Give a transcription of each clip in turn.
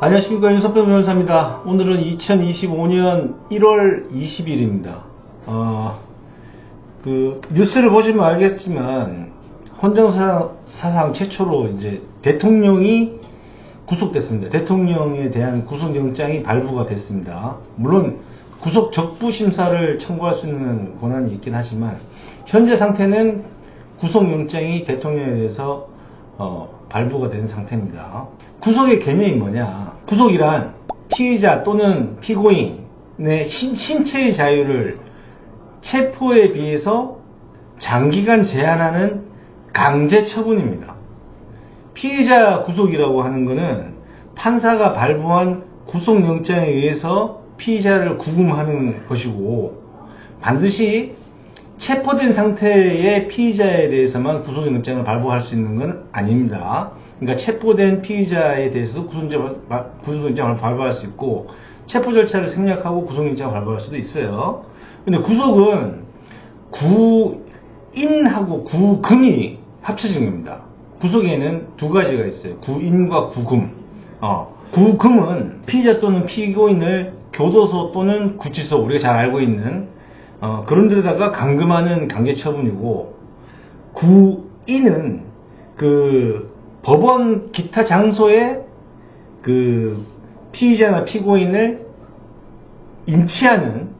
안녕하십니까, 윤석병 변호사입니다. 오늘은 2025년 1월 20일입니다. 뉴스를 보시면 알겠지만 헌정사상 최초로 이제 대통령이 구속됐습니다. 대통령에 대한 구속영장이 발부가 됐습니다. 물론 구속 적부 심사를 청구할 수 있는 권한이 있긴 하지만 현재 상태는 구속영장이 대통령에 대해서 발부가 된 상태입니다. 구속의 개념이 뭐냐? 구속이란 피의자 또는 피고인의 신체의 자유를 체포에 비해서 장기간 제한하는 강제 처분입니다. 피의자 구속이라고 하는 것은 판사가 발부한 구속영장에 의해서 피의자를 구금하는 것이고, 반드시 체포된 상태의 피의자에 대해서만 구속영장을 발부할 수 있는 건 아닙니다. 그러니까 체포된 피의자에 대해서 구속영장을 발부할 수 있고, 체포 절차를 생략하고 구속영장을 발부할 수도 있어요. 근데 구속은 구인하고 구금이 합쳐진 겁니다. 구속에는 두 가지가 있어요. 구인과 구금. 구금은 피의자 또는 피고인을 교도소 또는 구치소, 우리가 잘 알고 있는 그런 데다가 감금하는 강제처분이고, 구인은 법원 기타 장소에 피의자나 피고인을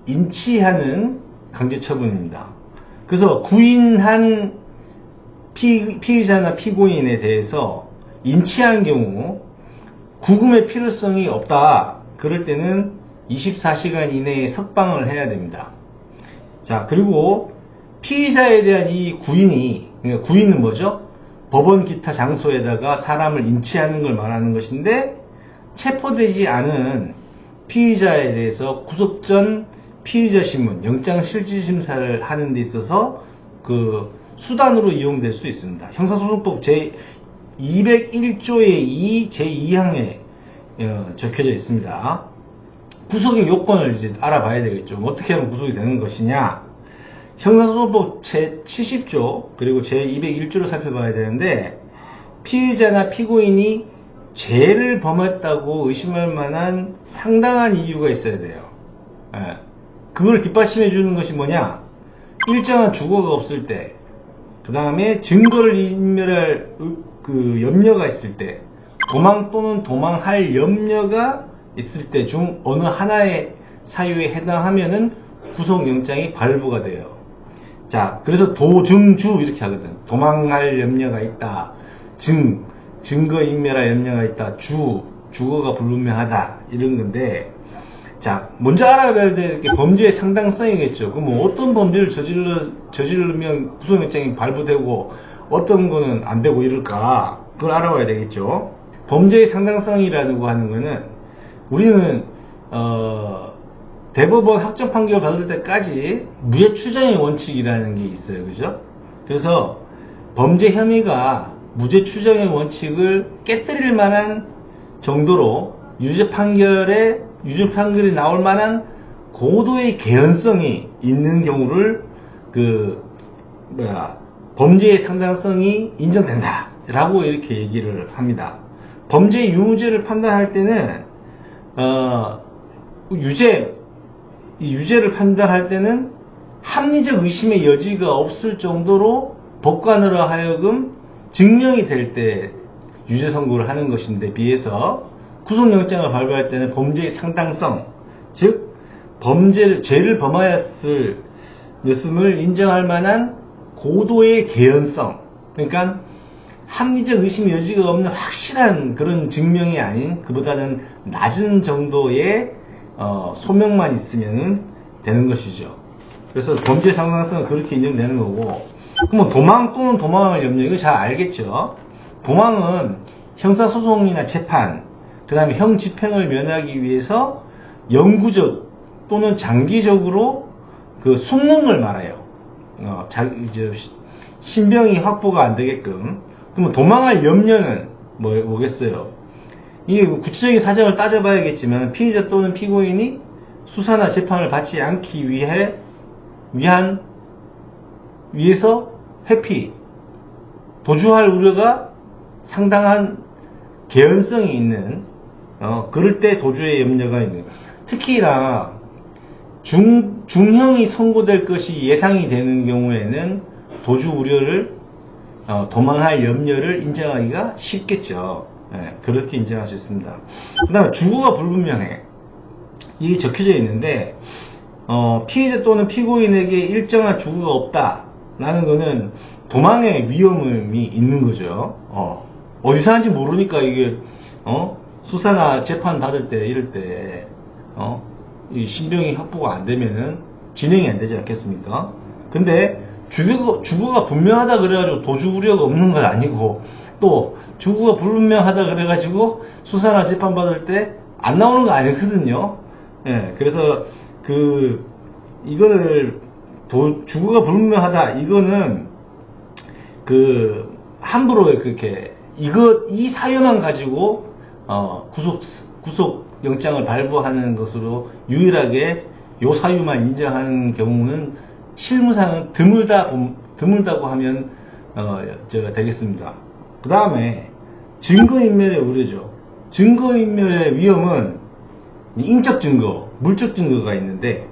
인치하는 강제처분입니다. 그래서 구인한 피의자나 피고인에 대해서 인치한 경우 구금의 필요성이 없다. 그럴 때는 24시간 이내에 석방을 해야 됩니다. 자, 그리고 피의자에 대한 이 그러니까 구인은 뭐죠? 법원 기타 장소에다가 사람을 인치하는 걸 말하는 것인데, 체포되지 않은 피의자에 대해서 구속 전 피의자 심문, 영장 실질 심사를 하는 데 있어서 수단으로 이용될 수 있습니다. 형사소송법 제201조의 2 제2항에 적혀져 있습니다. 구속의 요건을 이제 알아봐야 되겠죠. 어떻게 하면 구속이 되는 것이냐? 형사소송법 제70조 그리고 제201조를 살펴봐야 되는데, 피의자나 피고인이 죄를 범했다고 의심할 만한 상당한 이유가 있어야 돼요. 그걸 뒷받침해 주는 것이 뭐냐? 일정한 주거가 없을 때, 그 다음에 증거를 인멸할 염려가 있을 때, 도망 또는 도망할 염려가 있을 때 중 어느 하나의 사유에 해당하면은 구속영장이 발부가 돼요. 자, 그래서 도증주 이렇게 하거든. 도망할 염려가 있다. 증거인멸할 염려가 있다. 주거가 불분명하다. 이런 건데, 자, 먼저 알아봐야 될 게 범죄의 상당성이겠죠. 그럼 어떤 범죄를 저지르면 구속영장이 발부되고 어떤 거는 안 되고 이럴까? 그걸 알아봐야 되겠죠. 범죄의 상당성이라고 하는 거는 우리는 대법원 확정 판결 받을 때까지 무죄 추정의 원칙이라는 게 있어요. 그죠? 그래서 범죄 혐의가 무죄 추정의 원칙을 깨뜨릴 만한 정도로 유죄 판결이 나올 만한 고도의 개연성이 있는 경우를 범죄의 상당성이 인정된다 라고 이렇게 얘기를 합니다. 범죄의 유무죄를 판단할 때는 유죄를 판단할 때는 합리적 의심의 여지가 없을 정도로 법관으로 하여금 증명이 될 때 유죄 선고를 하는 것인데, 비해서 구속영장을 발부할 때는 범죄의 상당성, 즉 죄를 범하였음을 인정할 만한 고도의 개연성, 그러니까 합리적 의심 여지가 없는 확실한 그런 증명이 아닌, 그보다는 낮은 정도의 소명만 있으면 되는 것이죠. 그래서 범죄 상당성은 그렇게 인정되는 거고, 그럼 도망 또는 도망할 염려, 이거 잘 알겠죠? 도망은 형사소송이나 재판, 그 다음에 형집행을 면하기 위해서 영구적 또는 장기적으로 숨는 걸 말해요. 신병이 확보가 안 되게끔. 그러면 도망할 염려는 뭐겠어요? 이게 구체적인 사정을 따져봐야겠지만, 피의자 또는 피고인이 수사나 재판을 받지 않기 위해서 회피, 도주할 우려가 상당한 개연성이 있는 그럴 때 도주의 염려가 있는. 특히나 중형이 선고될 것이 예상이 되는 경우에는 도주 우려를 도망할 염려를 인정하기가 쉽겠죠. 예, 그렇게 인정할 수 있습니다. 그 다음에 주거가 불분명해. 이게 적혀져 있는데 피해자 또는 피고인에게 일정한 주거가 없다라는 거는 도망의 위험이 있는 거죠. 어디서 하는지 모르니까 이게 수사나 재판 받을 때 이럴 때 이 신병이 확보가 안 되면은 진행이 안 되지 않겠습니까? 근데 주거가 분명하다 그래가지고 도주 우려가 없는 건 아니고, 또 주거가 불분명하다 그래가지고 수사나 재판 받을 때 안 나오는 거 아니거든요. 예, 그래서 이거를 주거가 불분명하다, 이거는 함부로 그렇게 이 사유만 가지고 구속 영장을 발부하는 것으로 유일하게 요 사유만 인정하는 경우는 실무상은 드물다고 하면 되겠습니다. 그 다음에 증거인멸의 우려죠. 증거인멸의 위험은 인적 증거, 물적 증거가 있는데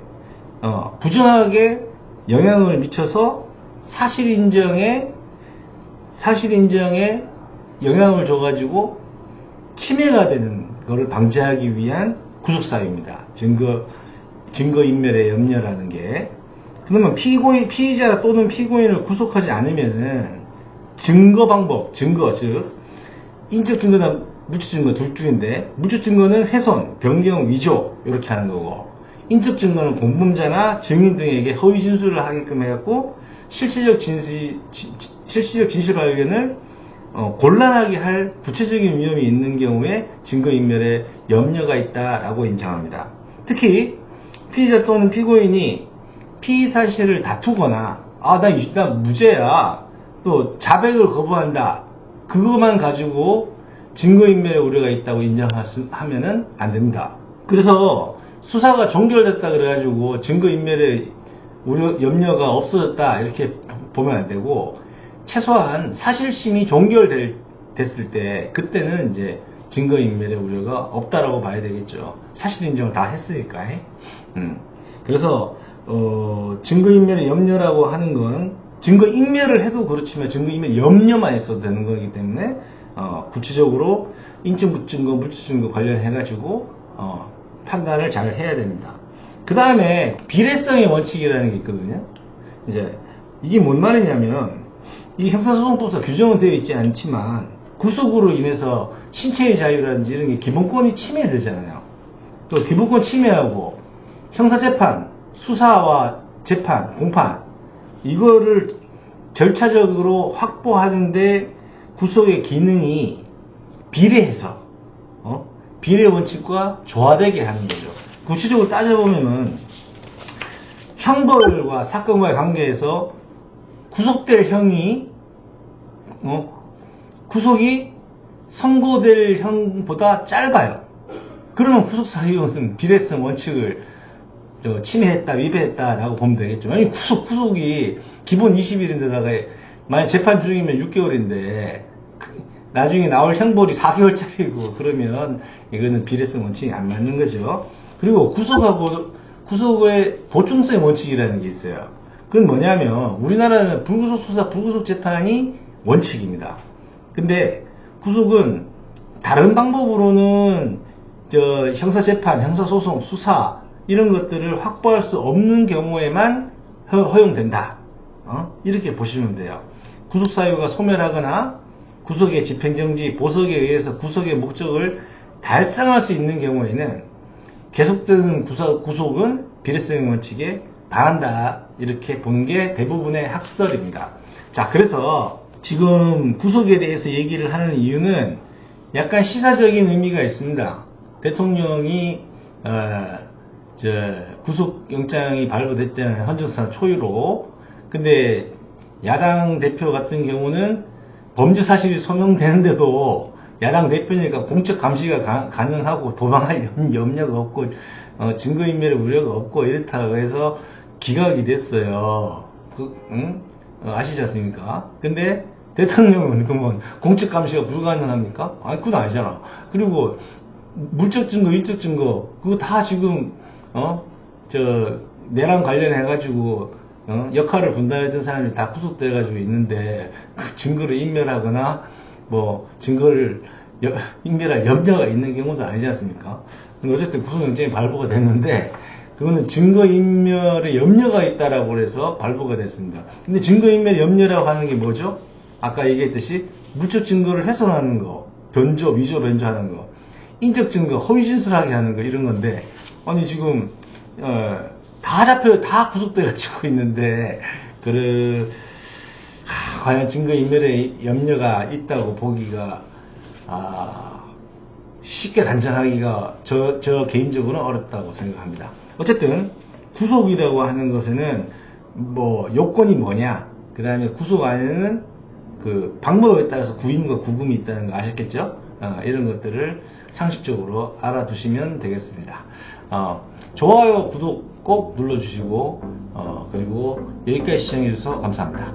부정하게 영향을 미쳐서 사실 인정에 영향을 줘가지고 침해가 되는 것을 방지하기 위한 구속사유입니다. 증거인멸의 염려라는 게. 그러면 피의자 또는 피고인을 구속하지 않으면은 증거 방법, 즉 인적 증거나 물적 증거 둘 중인데, 물적 증거는 훼손, 변경, 위조 이렇게 하는 거고, 인적 증거는 공범자나 증인 등에게 허위 진술을 하게끔 해갖고 실질적 진실 발견을 곤란하게 할 구체적인 위험이 있는 경우에 증거인멸의 염려가 있다라고 인정합니다. 특히 피의자 또는 피고인이 피의 사실을 다투거나 나 무죄야, 또 자백을 거부한다, 그것만 가지고 증거인멸의 우려가 있다고 인정하면은 안 됩니다. 그래서 수사가 종결됐다 그래가지고 증거인멸의 염려가 없어졌다 이렇게 보면 안 되고, 최소한 사실심이 종결됐을 때 그때는 이제 증거인멸의 우려가 없다라고 봐야 되겠죠. 사실 인정을 다 했으니까. 그래서 증거인멸의 염려라고 하는 건 증거인멸을 해도 그렇지만 증거인멸 염려만 있어도 되는 거기 때문에 구체적으로 인적 증거, 물적 증거 관련해 가지고 판단을 잘 해야 됩니다. 그 다음에 비례성의 원칙이라는 게 있거든요. 이제 이게 뭔 말이냐면, 이 형사소송법상 규정은 되어 있지 않지만 구속으로 인해서 신체의 자유라든지 이런 게 기본권이 침해되잖아요. 또 기본권 침해하고 형사재판, 수사와 재판, 공판, 이거를 절차적으로 확보하는데 구속의 기능이 비례해서 비례 원칙과 조화되게 하는 거죠. 구체적으로 따져보면은 형벌과 사건과의 관계에서 구속될 형이 구속이 선고될 형보다 짧아요. 그러면 구속사유는 비례성 원칙을 침해했다, 위배했다라고 보면 되겠죠. 아니, 구속이 기본 20일인데다가 만약 재판 중이면 6개월인데 나중에 나올 형벌이 4개월짜리고 그러면 이거는 비례성 원칙이 안 맞는 거죠. 그리고 구속의 보충성 원칙이라는 게 있어요. 그건 뭐냐면, 우리나라는 불구속 수사, 불구속 재판이 원칙입니다. 근데 구속은 다른 방법으로는 형사재판, 형사소송, 수사 이런 것들을 확보할 수 없는 경우에만 허용된다. 이렇게 보시면 돼요. 구속사유가 소멸하거나 구속의 집행정지, 보석에 의해서 구속의 목적을 달성할 수 있는 경우에는 계속되는 구속은 비례성 원칙에 반한다, 이렇게 보는 게 대부분의 학설입니다. 자, 그래서 지금 구속에 대해서 얘기를 하는 이유는 약간 시사적인 의미가 있습니다. 대통령이 구속영장이 발부됐잖아요. 헌정사 초유로. 근데 야당 대표 같은 경우는 범죄 사실이 소명되는데도 야당 대표니까 공적 감시가 가능하고 도망할 염려가 없고 증거인멸의 우려가 없고 이렇다고 해서 기각이 됐어요. 아시지 않습니까? 근데 대통령은 그러면 공적 감시가 불가능합니까? 아니, 그건 아니잖아. 그리고 물적 증거, 인적 증거, 그거 다 지금, 내랑 관련해가지고, 역할을 분담했던 사람이 다 구속돼가지고 있는데, 그 증거를 인멸하거나, 뭐, 증거를 인멸할 염려가 있는 경우도 아니지 않습니까? 근데 어쨌든 구속영장이 발부가 됐는데, 그거는 증거인멸의 염려가 있다라고 해서 발부가 됐습니다. 근데 증거인멸 염려라고 하는 게 뭐죠? 아까 얘기했듯이, 물적 증거를 훼손하는 거, 변조, 위조, 변조하는 거, 인적 증거, 허위 진술하게 하는 거, 이런 건데, 아니, 지금, 다 구속돼가지고 있는데, 과연 증거인멸의 염려가 있다고 보기가, 쉽게 단정하기가, 저 개인적으로는 어렵다고 생각합니다. 어쨌든, 구속이라고 하는 것에는, 뭐, 요건이 뭐냐, 그 다음에 구속 안에는 그 방법에 따라서 구인과 구금이 있다는 거 아셨겠죠? 이런 것들을 상식적으로 알아두시면 되겠습니다. 좋아요, 구독 꼭 눌러주시고, 그리고 여기까지 시청해주셔서 감사합니다.